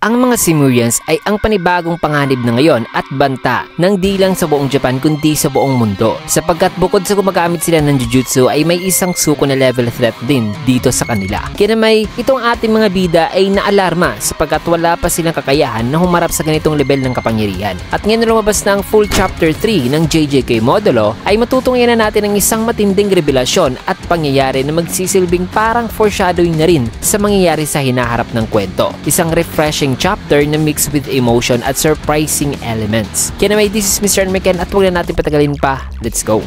ang mga Simurians ay ang panibagong panganib na ngayon at banta ng di lang sa buong Japan kundi sa buong mundo. Sapagkat bukod sa gumagamit sila ng Jujutsu ay may isang suko na level threat din dito sa kanila. Kaya may itong ating mga bida ay naalarma sapagkat wala pa silang kakayahan na humarap sa ganitong level ng kapangyarihan. At ngayon lumabas na ang full chapter 3 ng JJK Modulo ay matutungyan na natin ang isang matinding revelasyon at pangyayari na magsisilbing parang foreshadowing na rin sa mangyayari sa hinaharap ng kwento. Isang refreshing chapter na mixed with emotion at surprising elements. Kaya naman, this is Mr. Meken at huwag na natin patagalin pa. Let's go!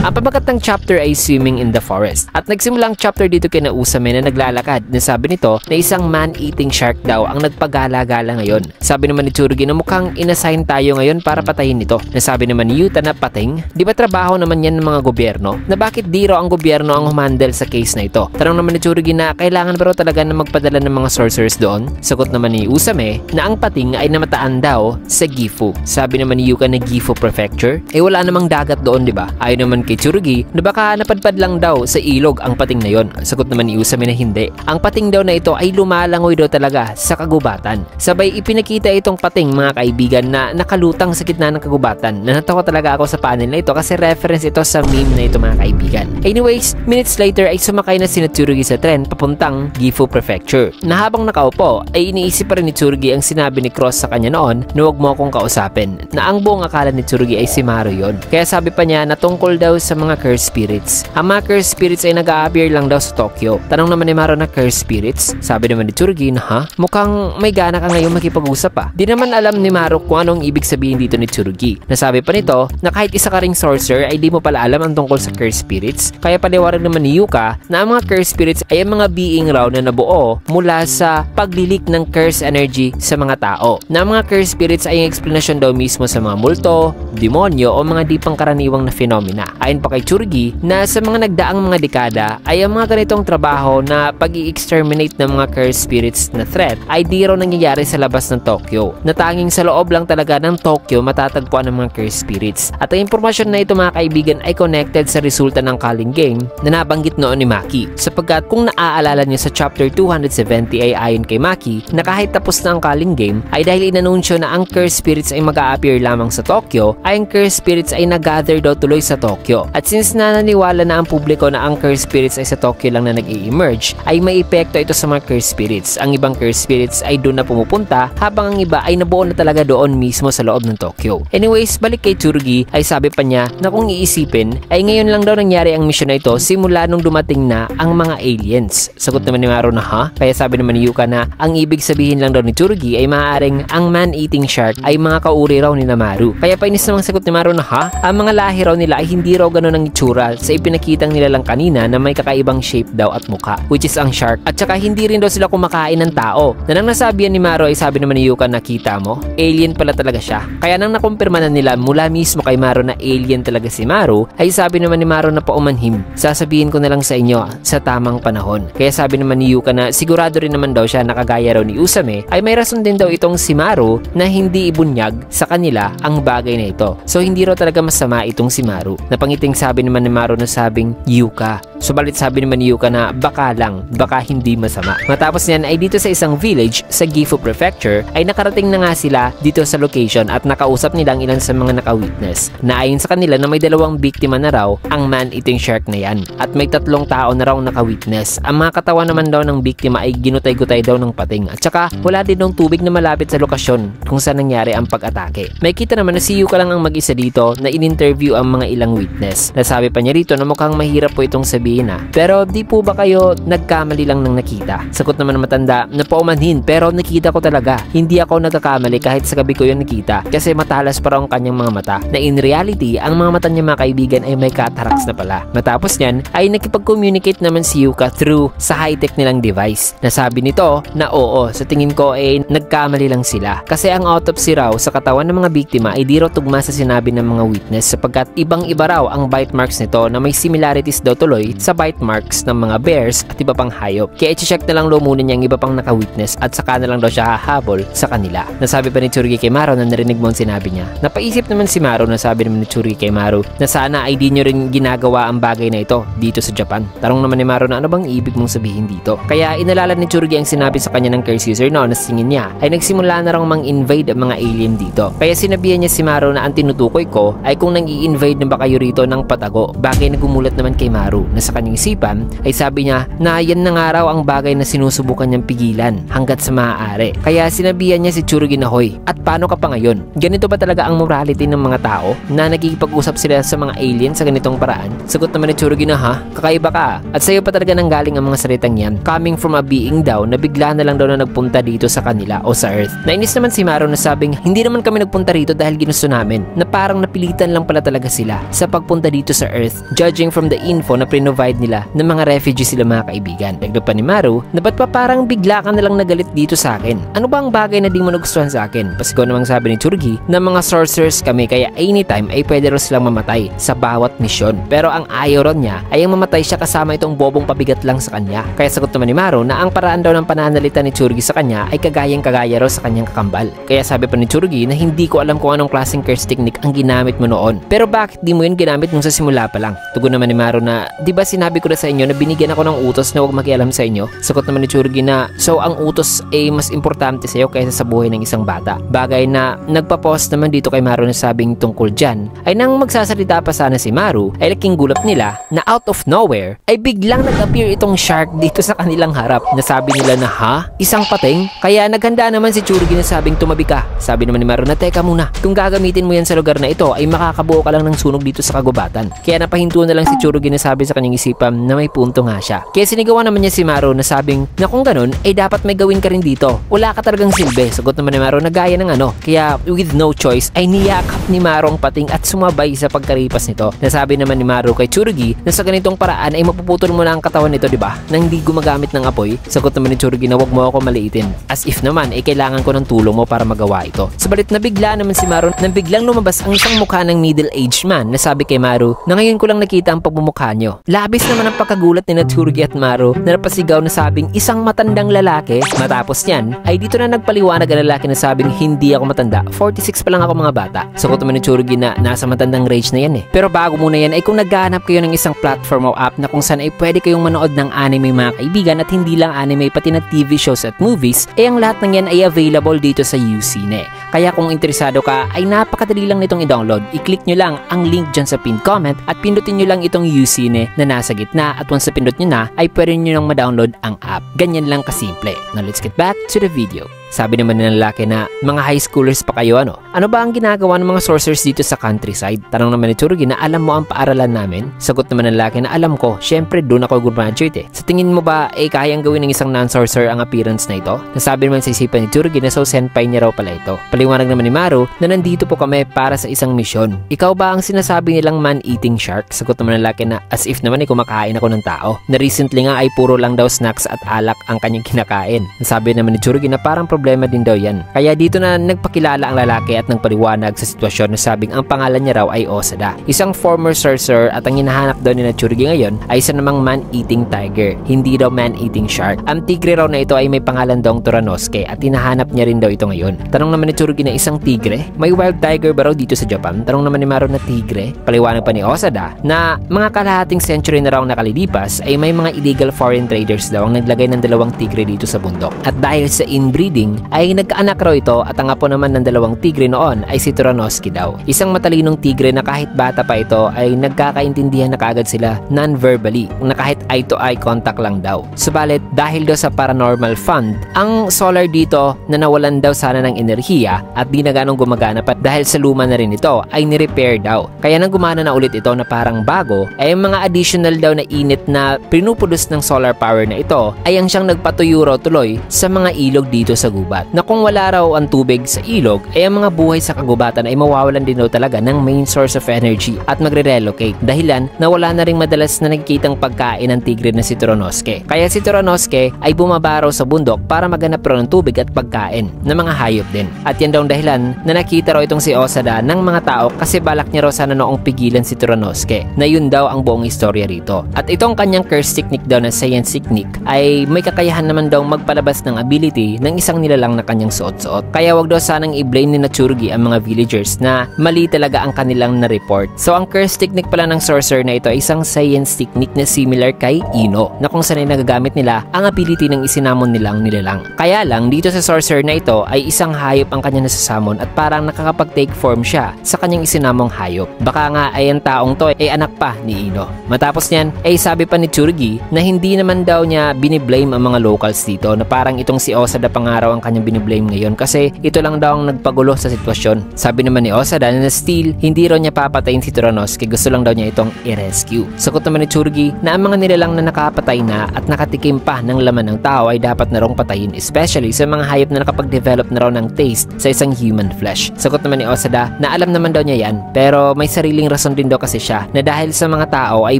Ang pamagat ng chapter ay Swimming in the Forest. At nagsimula ang chapter dito kina Usame na naglalakad na sabi nito na isang man-eating shark daw ang nagpagala-gala ngayon. Sabi naman ni Tsurugi na mukhang inassign tayo ngayon para patayin ito. Nasabi naman ni Yuta na pating, di ba trabaho naman yan ng mga gobyerno? Na bakit di raw ang gobyerno ang humandle sa case na ito? Tanong naman ni Tsurugi na kailangan ba raw talaga na magpadala ng mga sorcerers doon? Sagot naman ni Usame na ang pating ay namataan daw sa Gifu. Sabi naman ni Yuka na Gifu Prefecture? Eh wala namang dagat doon, di ba? Ayon naman kay Tsurugi na baka napadpad lang daw sa ilog ang pating na yon. Sagot naman ni Usame na hindi. Ang pating daw na ito ay lumalangoy daw talaga sa kagubatan. Sabay ipinakita itong pating mga kaibigan na nakalutang sa gitna ng kagubatan. Natawa talaga ako sa panel na ito kasi reference ito sa meme na ito mga kaibigan. Anyways, minutes later ay sumakay na si Tsurugi sa tren papuntang Gifu Prefecture. Na habang nakaupo ay iniisip pa rin ni Tsurugi ang sinabi ni Cross sa kanya noon na huwag mo akong kausapin. Na ang buong akala ni Tsurugi ay si Maru yon. Kaya sabi pa niya na tungkol daw sa mga cursed spirits. Ang mga cursed spirits ay nag-a-appear lang daw sa Tokyo. Tanong naman ni Maru na cursed spirits. Sabi naman ni Tsurugi na ha? Mukhang may gana ka ngayon makipag-usap pa. Di naman alam ni Maru kung anong ibig sabihin dito ni Tsurugi. Nasabi pa nito na kahit isa ka ring sorcerer ay di mo pala alam ang tungkol sa cursed spirits. Kaya paliwanag naman ni Yuka na ang mga cursed spirits ay ang mga being raw na nabuo mula sa paglilik ng cursed energy sa mga tao. Na ang mga cursed spirits ay ang explanation daw mismo sa mga multo, demonyo o mga di pangkaraniwang na phenomena. Ayon pa kay Tsurugi na sa mga nagdaang mga dekada ay ang mga ganitong trabaho na pag-i-exterminate ng mga cursed spirits na threat ay di raw nangyayari sa labas ng Tokyo. Na tanging sa loob lang talaga ng Tokyo matatagpuan ng mga cursed spirits. At ang impormasyon na ito mga kaibigan ay connected sa resulta ng Culling Game na nabanggit noon ni Maki. Sapagkat kung naaalala niyo sa chapter 270 ay ayon kay Maki na kahit tapos na ang Culling Game ay dahil inanunsyo na ang cursed spirits ay mag-a-appear lamang sa Tokyo ay ang cursed spirits ay nag-gather daw tuloy sa Tokyo. At since nananiwala na ang publiko na ang cursed spirits ay sa Tokyo lang na nag-i-emerge, ay may epekto ito sa mga cursed spirits. Ang ibang cursed spirits ay doon na pumupunta habang ang iba ay nabuo na talaga doon mismo sa loob ng Tokyo. Anyways, balik kay Tsurugi ay sabi pa niya na kung iisipin ay ngayon lang daw nangyari ang mission na ito simula nung dumating na ang mga aliens. Sagot naman ni Maru na ha? Kaya sabi naman ni Yuka na ang ibig sabihin lang daw ni Tsurugi ay maaaring ang man-eating shark ay mga kauri raw ni Maru. Kaya painis namang sagot ni Maru na ha? Ang mga lahi raw nila ay hindi raw ganun ang itsura sa ipinakitang nila lang kanina na may kakaibang shape daw at mukha, which is ang shark. At saka hindi rin daw sila kumakain ng tao. Na nang nasabihan ni Maru ay sabi naman ni Yuka na kita mo, alien pala talaga siya. Kaya nang nakumpirma na nila mula mismo kay Maru na alien talaga si Maru, ay sabi naman ni Maru na paumanhim, sasabihin ko na lang sa inyo sa tamang panahon. Kaya sabi naman ni Yuka na sigurado rin naman daw siya na kagaya raw ni Usame ay may rason din daw itong si Maru na hindi ibunyag sa kanila ang bagay na ito. So hindi raw talaga masama itong si Maru. Napangiting sabi naman ni Maru na sabing Yuka. Subalit sabi naman ni Yuka na baka lang, baka hindi masama. Matapos niyan ay dito sa isang village sa Gifu Prefecture ay nakarating na nga sila dito sa location at nakausap nila ang ilan sa mga naka-witness. Na ayon sa kanila na may 2 biktima na raw ang man-eating shark na yan. At may 3 tao na raw naka-witness. Ang mga katawan naman daw ng biktima ay ginutay-gutay daw ng pating. At saka wala din ng tubig na malapit sa lokasyon kung saan nangyari ang pag-atake. May kita naman na si Yuka lang ang mag-isa dito na in-interview ang mga ilang witness. Nasabi pa niya rito na mukhang mahirap po itong sabihin na. Pero di po ba kayo nagkamali lang ng nakita? Sagot naman ng matanda na paumanhin pero nakita ko talaga. Hindi ako nagkakamali kahit sa gabi ko yun nakita kasi matalas pa raw ang kanyang mga mata. Na in reality, ang mga mata niya mga kaibigan ay may cataracts na pala. Matapos niyan ay nakipag-communicate naman si Yuka through sa high-tech nilang device. Nasabi nito na oo, sa tingin ko ay nagkamali lang sila. Kasi ang autopsy raw sa katawan ng mga biktima ay di raw tugma sa sinabi ng mga witness sapagkat ibang-iba raw ang bite marks nito na may similarities daw tuloy sa bite marks ng mga bears at iba pang hayop. Kaya i-check na lang daw muna niya ang iba pang naka-witness at saka na lang daw siya hahabol sa kanila. Nasabi pa ni Tsurugi kay Maru na narinig mo ang sinabi niya. Napaisip naman si Maru na sabi naman ni Tsurugi kay Maru na sana ay di nyo rin ginagawa ang bagay na ito dito sa Japan. Tanong naman ni Maru na ano bang ibig mong sabihin dito. Kaya inalala ni Tsurugi ang sinabi sa kanya ng curse user na singin niya ay nagsimula na rang mang-invade ang mga alien dito. Kaya sinabihan niya si Maru na ang tinutukoy ko ay kung nang-i-invade na ba kayo rito ng patago. Bagay na gumulat naman kay Maru na sa kanyang isipan ay sabi niya na yan na nga raw ang bagay na sinusubukan niyang pigilan hanggat sa maaari. Kaya sinabihan niya si Tsurugi na hoy, at paano ka pa ngayon? Ganito ba talaga ang morality ng mga tao na nagkikipag-usap sila sa mga alien sa ganitong paraan? Sagot naman ni Tsurugi na ha, kakaiba ka at sa'yo pa talaga nanggaling ang mga salitang yan coming from a being daw na bigla na lang daw na nagpunta dito sa kanila o sa Earth. Nainis naman si Maru na sabing hindi naman kami nagpunta rito dahil ginusto namin, na parang napilitan lang pala talaga sila sa pagpunta dito sa Earth judging from the info na provide nila ng mga refugees sila mga kaibigan. Dagdag pa ni Maru na ba't pa parang bigla ka na lang nagalit dito sa akin? Ano ba ang bagay na di mo nagustuhan sa akin? Pasigaw namang sabi ni Tsurugi na mga sorcerers kami kaya anytime ay pwede rin silang mamatay sa bawat misyon. Pero ang ayaw ron niya ay ang mamatay siya kasama itong bobong pabigat lang sa kanya. Kaya sagot naman ni Maru na ang paraan daw ng pananalita ni Tsurugi sa kanya ay kagayang-kagaya raw sa kanyang kakambal. Kaya sabi pa ni Tsurugi na hindi ko alam kung anong klaseng curse technique ang ginamit mo noon. Pero bakit di mo yun ginamit nung sa simula pa lang? Tugon naman ni Maru na di ba sinabi ko na sa inyo na binigyan ako ng utos na huwag makialam sa inyo? Sagot naman ni Tsurugi na so ang utos ay mas importante sa iyo kaysa sa buhay ng isang bata. Bagay na nagpa-post naman dito kay Maru na sabing tungkol dyan ay nang magsasalita pa sana si Maru ay laking gulat nila na out of nowhere ay biglang nag-appear itong shark dito sa kanilang harap. Nasabi nila na ha? Isang pating? Kaya naghanda naman si Tsurugi na sabing tumabi ka. Sabi naman ni Maru na teka muna, kung gagamitin mo yan sa lugar na ito ay makakabuo ka lang ng sunog dito sa kagubatan. Kaya napahinto na lang si Tsurugi na sabi sa kanyang isipan na may punto nga siya. Kaya sinigawan naman niya si Maru na sabing na kung ganun ay dapat may gawin ka rin dito. Wala ka talagang silbi. Sagot naman ni Maru na gaya ng ano. Kaya with no choice ay niyakap ni Maru ang pating at sumabay sa pagkaripas nito. Nasabi naman ni Maru kay Tsurugi na sa ganitong paraan ay mapuputol mo na ang katawan nito, di ba? Nang hindi gumagamit ng apoy. Sagot naman ni Tsurugi na wag mo ako maliitin. As if naman ay kailangan ko ng tulong mo para magawa ito. Sabalit na bigla naman si Maru nang biglang lumabas ang isang mukha ng middle-aged man na sabi kay Maru na ngayon ko lang nakita ang pagmumukha nyo. Labis naman ang pagkagulat ni Tsurugi at Maru na napasigaw na sabing isang matandang lalaki. Matapos yan ay dito na nagpaliwanag ang lalaki na sabing hindi ako matanda. 46 pa lang ako mga bata. Sagot naman ni Tsurugi na nasa matandang range na yan eh. Pero bago muna yan ay kung naghahanap kayo ng isang platform o app na kung saan ay pwede kayong manood ng anime mga kaibigan at hindi lang anime pati na TV shows at movies, eh ang lahat ng yan ay available dito sa UCine. Kaya kung interesado ka ay napakadali lang nitong i-download. I-click nyo lang ang link dyan sa pinned comment at pindutin nyo lang itong UCine na nasa gitna at once na pindot nyo na ay pwede nyo nang ma-download ang app. Ganyan lang kasimple. Now let's get back to the video. Sabi naman ng lalaki na mga high schoolers pa kayo ano? Ano ba ang ginagawa ng mga sorcerers dito sa countryside? Tanong naman ni Tsurugi na alam mo ang paaralan namin? Sagot naman ng lalaki na alam ko, syempre doon ako graduate eh. Sa tingin mo ba ay kayang gawin ng isang non-sorcerer ang appearance na ito? Nasabi naman sa isipan ni Tsurugi na so senpai niya raw pala ito. Paliwanag naman ni Maru na nandito po kami para sa isang misyon. Ikaw ba ang sinasabi nilang man-eating shark? Sagot naman ng lalaki na as if naman ay kumakain ako ng tao. Na recently nga ay puro lang daw snacks at alak ang kanyang kinakain. Nasabi naman ni Tsurugi na parang problema din daw yan. Kaya dito na nagpakilala ang lalaki at nagpaliwanag sa sitwasyon na sabing ang pangalan niya raw ay Osada. Isang former sorcerer at ang hinahanap daw ni Tsurugi ngayon ay isa namang man-eating tiger. Hindi daw man-eating shark. Ang tigre raw na ito ay may pangalan daw Toranosuke at hinahanap niya rin daw ito ngayon. Tanong naman ni Tsurugi na isang tigre? May wild tiger ba raw dito sa Japan? Tanong naman ni Maru na tigre? Paliwanag pa ni Osada na mga kalahating century na raw nakalilipas ay may mga illegal foreign traders daw ang naglagay ng dalawang tigre dito sa bundok. At dahil sa inbreeding ay nagkaanak raw ito at ang apo naman ng dalawang tigre noon ay si Toranosuke daw. Isang matalinong tigre na kahit bata pa ito ay nagkakaintindihan na kaagad sila non-verbally na kahit eye-to-eye contact lang daw. Subalit dahil daw sa paranormal fund, ang solar dito na nawalan daw sana ng enerhiya at di na ganong gumagana pa dahil sa luma na rin ito ay ni-repair daw. Kaya nang gumana na ulit ito na parang bago ay mga additional daw na init na pinuproduce ng solar power na ito ay ang siyang nagpatuyo raw tuloy sa mga ilog dito sa gubat, na kung wala raw ang tubig sa ilog ay ang mga buhay sa kagubatan ay mawawalan din daw talaga ng main source of energy at magre-relocate, dahilan na wala na ring madalas na nakikitang pagkain ng tigre na si Toronosuke. Kaya si Toronosuke ay bumaba raw sa bundok para maghanap raw ng tubig at pagkain ng mga hayop din. At yan daw ang dahilan na nakita raw itong si Osada ng mga tao kasi balak niya raw sana noong pigilan si Toronosuke, na yun daw ang buong istorya rito. At itong kanyang curse technique daw na science technique ay may kakayahan naman daw magpalabas ng ability ng isang nilalang na kanyang suot-suot. Kaya wag daw sanang i-blame ni Tsurugi ang mga villagers na mali talaga ang kanilang na-report. So ang curse technique pala ng sorcerer na ito ay isang science technique na similar kay Ino, na kung saan ay nagagamit nila ang ability ng isinamon nilang nilalang. Kaya lang dito sa sorcerer na ito ay isang hayop ang kanya nasasamon at parang nakakapag-take form siya sa kanyang isinamong hayop. Baka nga ay ang taong to ay anak pa ni Ino. Matapos niyan ay sabi pa ni Tsurugi na hindi naman daw niya biniblame ang mga locals dito, na parang itong si Osada pangaraw ang kanyang biniblame ngayon kasi ito lang daw ang nagpagulo sa sitwasyon. Sabi naman ni Osada na still hindi raw niya papatayin si Toronosuke, gusto lang daw niya itong i-rescue. Sagot naman ni Tsurugi na ang mga nilalang na nakapatay na at nakatikim pa ng laman ng tao ay dapat na raw patayin, especially sa mga hayop na nakapag-develop na raw ng taste sa isang human flesh. Sagot naman ni Osada na alam naman daw niya yan, pero may sariling rason din daw kasi siya na dahil sa mga tao ay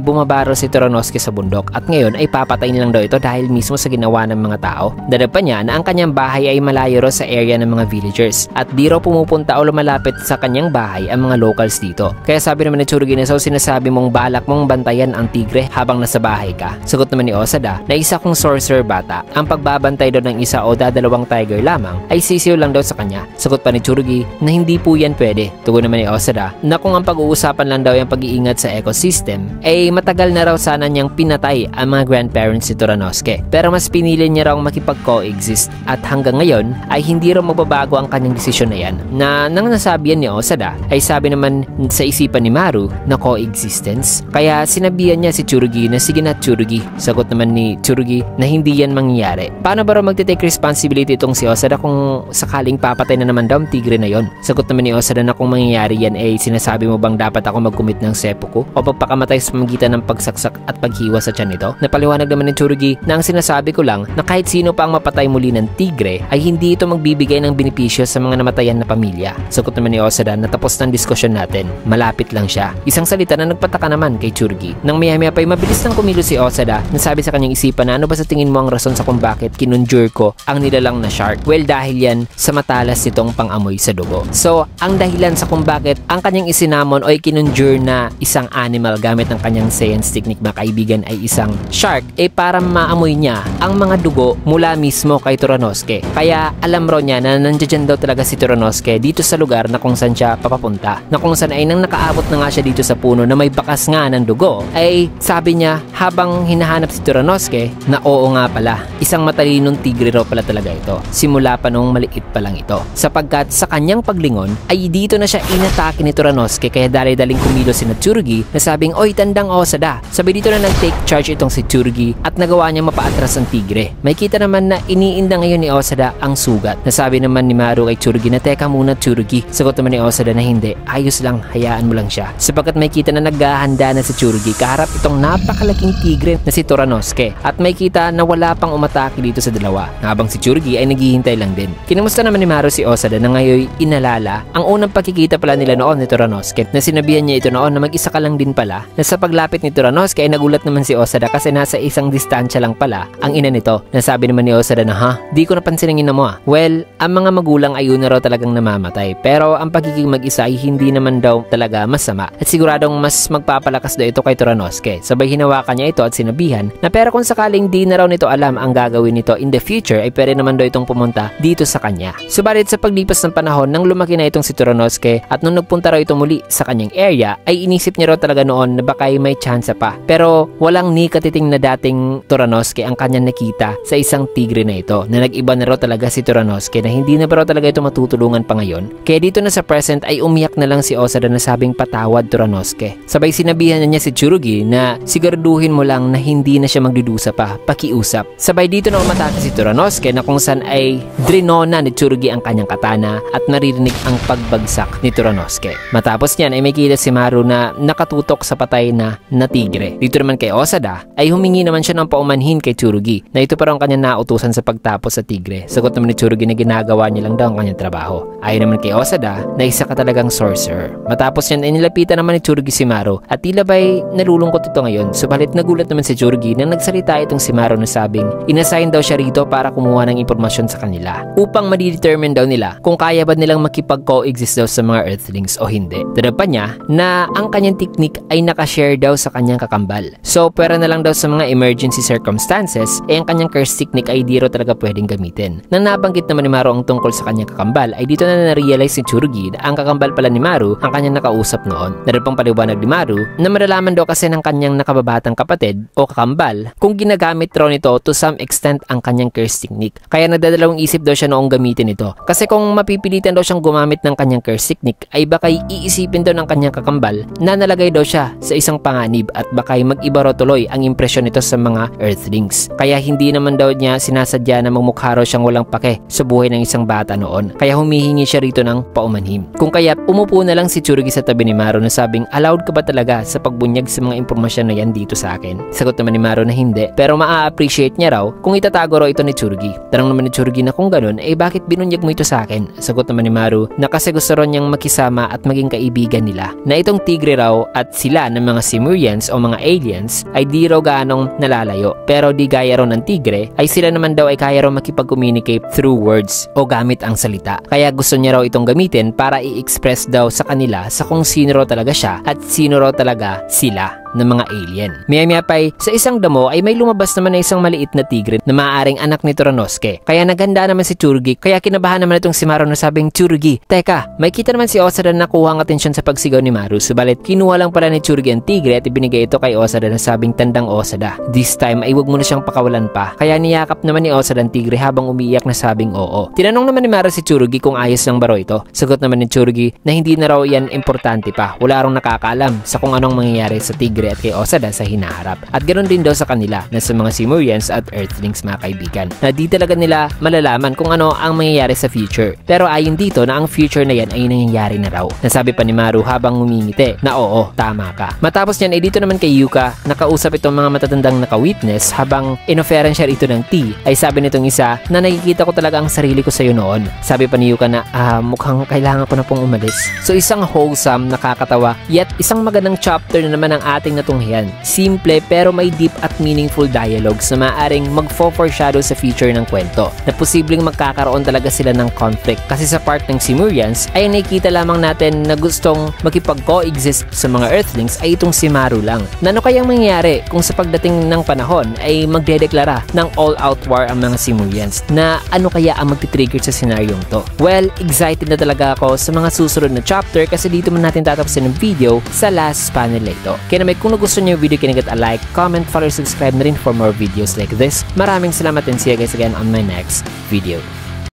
bumaba raw si Toronosuke sa bundok at ngayon ay papatayin lang daw ito dahil mismo sa ginawa ng mga tao. Dadab pa niya na ang kanyang bahay ay malayo raw sa area ng mga villagers at di raw pumupunta o lumalapit sa kanyang bahay ang mga locals dito. Kaya sabi naman ni Tsurugi na so sinasabi mong balak mong bantayan ang tigre habang nasa bahay ka. Sagot naman ni Osada na isa kong sorcerer bata, ang pagbabantay daw ng isa o dadalawang tiger lamang ay sisiw lang daw sa kanya. Sagot pa ni Tsurugi na hindi po yan pwede. Tugon naman ni Osada na kung ang pag-uusapan lang daw yung pag-iingat sa ecosystem ay matagal na raw sana niyang pinatay ang mga grandparents ni Toronosuke, pero mas pinili niya raw makipag-coexist at hanggang ngayon ay hindi raw magbabago ang kanyang desisyon na yan, na nang nasabi yan ni Osada ay sabi naman sa isipan ni Maru na coexistence. Kaya sinabihan niya si Tsurugi na sige na Tsurugi. Sagot naman ni Tsurugi na hindi yan mangyayari. Paano ba raw magte-take responsibility itong si Osada kung sakaling papatay na naman daw ang tigre na yon? Sagot naman ni Osada na kung mangyayari yan ay sinasabi mo bang dapat ako mag-commit ng seppuku o pagpakamatay sa pamagitan ng pagsaksak at paghiwa sa tiyan nito? Napaliwanag naman ni Tsurugi na ang sinasabi ko lang na kahit sino pa ang mapatay muli ng tigre ay hindi ito magbibigay ng benepisyo sa mga namatayan na pamilya. Sagot naman ni Osada na tapos ng diskusyon natin, malapit lang siya. Isang salita na nagpataka naman kay Tsurugi. Nang maya-maya pa ay mabilis nang kumilos si Osada, nasabi sa kanyang isipan na ano ba sa tingin mo ang rason sa kung bakit kinonjure ko ang nilalang na shark? Well, dahil yan sa matalas nitong pang-amoy sa dugo. So, ang dahilan sa kung bakit ang kanyang isinamon o kinonjure na isang animal gamit ng kanyang science technique mga kaibigan ay isang shark ay para maamoy niya ang mga dugo mula mismo kay Toronosuke. Kaya alam raw niya na nandiyan daw talaga si Toronosuke dito sa lugar na kung saan siya papapunta, na kung saan ay nang nakaabot na nga siya dito sa puno na may bakas nga ng dugo ay sabi niya habang hinahanap si Toronosuke na oo nga pala, isang matalinong tigre raw pala talaga ito simula pa nung maliit pa lang ito, sapagkat sa kanyang paglingon ay dito na siya inatake ni Toronosuke. Kaya dali-daling kumilos si Tsurugi na sabing oy tandang Osada. Sabi dito na nag-take charge itong si Tsurugi at nagawa niya mapaatras ang tigre. May kita naman na iniinda ngayon ni Osada ang sugat. Nasabi naman ni Maru kay Tsurugi na teka muna Tsurugi. Sagot naman ni Osada na hindi, ayos lang, hayaan mo lang siya. Sapagkat may kita na naghahanda na si Tsurugi kaharap itong napakalaking tigre na si Toronosuke at may kita na wala pang umatake dito sa dalawa, habang si Tsurugi ay naghihintay lang din. Kinamusta naman ni Maru si Osada na ngayon inalala ang unang pagkikita pala nila noon ni Toronosuke, na sinabihan niya ito noon na mag-isa ka lang din pala, na sa paglapit ni Toronosuke ay nagulat naman si Osada kasi nasa isang distansya lang pala ang ina nito. Nasabi naman ni Osada na ha, di ko napansin ang ina mo ah. Well, ang mga magulang ay yun na raw talagang namamatay, pero ang pagiging mag-isa ay hindi naman daw talaga masama at siguradong mas magpapalakas daw ito kay Toronosuke. Sabay hinawakan niya ito at sinabihan na pero kung sakaling di na raw nito alam ang gagawin nito in the future ay pwede naman daw itong pumunta dito sa kanya. Subalit sa paglipas ng panahon nang lumaki na itong si Toronosuke at nung nagpunta raw ito muli sa kanyang area ay inisip niya raw talaga noon na baka may chance pa, pero walang ni katiting na dating Toronosuke ang kanyang nakita sa isang tigre na ito, na nag-iba na raw talaga si Toronosuke na hindi na ba raw talaga ito matutulungan pa ngayon. Kaya dito na sa present ay umiyak na lang si Osada na sabing patawad Toronosuke. Sabay sinabihan niya si Tsurugi na siguraduhin mo lang na hindi na siya magdudusa pa, pakiusap. Sabay dito na umatake si Toronosuke na kung saan ay drinona ni Tsurugi ang kanyang katana at naririnig ang pagbagsak ni Toronosuke. Matapos niyan ay may kita si Maru na nakatutok sa patay na tigre. Dito naman kay Osada ay humingi naman siya ng paumanhin kay Tsurugi na ito parang kanya nautusan sa pagtapos sa tigre. Sagot naman ni Tsurugi na ginagawa niya lang daw ang kanyang trabaho. Ayon naman kay Osada na isa ka talagang sorcerer. Matapos yan ay nilapitan naman ni Tsurugi si Maru at tila ba'y nalulungkot ito ngayon. Subalit nagulat naman si Tsurugi nang nagsalita itong si Maru na sabing inassign daw siya rito para kumuha ng impormasyon sa kanila upang ma-determine daw nila kung kaya ba nilang makipag-coexist daw sa mga Earthlings o hindi. Dagdag pa niya na ang kanyang technique ay nakashare daw sa kanyang kakambal. So pwera na lang daw sa mga emergency circumstances ang kanyang curse technique ay di raw talaga pwedeng gamitin. Nang nabanggit naman ni Maru ang tungkol sa kanyang kakambal ay dito na na-realize ni Tsurugi na ang kakambal pala ni Maru ang kanyang nakausap noon. Naroon pang paliwanag ni Maru na malalaman daw kasi ng kanyang nakababatang kapatid o kakambal kung ginagamit raw nito to some extent ang kanyang curse technique. Kaya nagdadalawang isip daw siya noong gamitin ito. Kasi kung mapipilitan daw siyang gumamit ng kanyang curse technique ay baka iisipin daw ng kanyang kakambal na nalagay daw siya sa isang panganib at baka mag-iba raw tuloy ang impresyon nito sa mga Earthlings. Kaya hindi naman daw niya sinasadya na magmukha raw siyang walang pake sa buhay ng isang bata noon. Kaya humihingi siya rito ng paumanhim. Kung kaya umupo na lang si Tsurugi sa tabi ni Maru na sabing allowed ka ba talaga sa pagbunyag sa mga impormasyon na yan dito sa akin? Sagot naman ni Maru na hindi, pero maa-appreciate niya raw kung itatago raw ito ni Tsurugi. Tanong naman ni Tsurugi na kung ganun ay bakit binunyag mo ito sa akin? Sagot naman ni Maru na kasi gusto raw niyang makisama at maging kaibigan nila. Na itong tigre raw at sila ng mga Simurians o mga aliens ay di raw gaanong nalalayo, pero di gaya raw ng tigre ay sila naman daw ay kaya raw makipag-communicate through words o gamit ang salita. Kaya gusto niya raw itong gamitin para i-express daw sa kanila sa kung sino raw talaga siya at sino raw talaga sila ng mga alien. Maya-maya pa'y sa isang damo ay may lumabas naman na isang maliit na tigre na maaaring anak ni Toranosuke. Kaya naganda naman si Tsurugi, kaya kinabahan naman itong si Maru na sabing, Tsurugi, teka, may kita naman si Osada na nakuha ang atensyon sa pagsigaw ni Maru. Subalit kinuha lang pala ni Tsurugi ang tigre at ibinigay ito kay Osada na sabing, tandang Osada, this time ay wag mo na siyang pakawalan pa. Kaya niyakap naman ni Osada ang tigre habang umiiyak na sabing oo. Tinanong naman ni Maru si Tsurugi kung ayos lang ba raw ito. Sagot naman ni Tsurugi na hindi na raw yan importante pa. Wala raw nakakaalam sa kung anong mangyayari sa tigre at kay Osada sa hinaharap. At ganoon din daw sa kanila na sa mga Simurians at Earthlings mga kaibigan na di talaga nila malalaman kung ano ang mangyayari sa future. Pero ayon dito na ang future na yan ay nangyayari na raw. Nasabi pa ni Maru habang ngumingiti na oo, tama ka. Matapos niyan ay dito naman kay Yuka nakausap itong mga matatandang naka-witness habang inoferan siya ito ng tea ay sabi nitong isa na nakikita ko talaga ang sarili ko sa iyo noon. Sabi pa ni Yuka na mukhang kailangan ko na pong umalis. So isang wholesome, nakakatawa yet isang magandang chapter na naman ang ating natunghian. Simple pero may deep at meaningful dialogues na maaaring mag-foreshadow sa future ng kwento na posibleng magkakaroon talaga sila ng conflict kasi sa part ng Simurians ay nakikita lamang natin na gustong makipag-coexist sa mga Earthlings ay itong si Maru lang. Na ano kayang mangyayari kung sa pagdating ng panahon ay magdedeklara ng all-out war ang mga Simurians na ano kaya ang magti-trigger sa senaryong to? Well, excited na talaga ako sa mga susunod na chapter kasi dito man natin tatapusin ng video sa last panel na ito. Kaya naman kung nagustuhan niyo yung video, kinagat a like, comment, follow, subscribe na rin for more videos like this. Maraming salamat and see you guys again on my next video.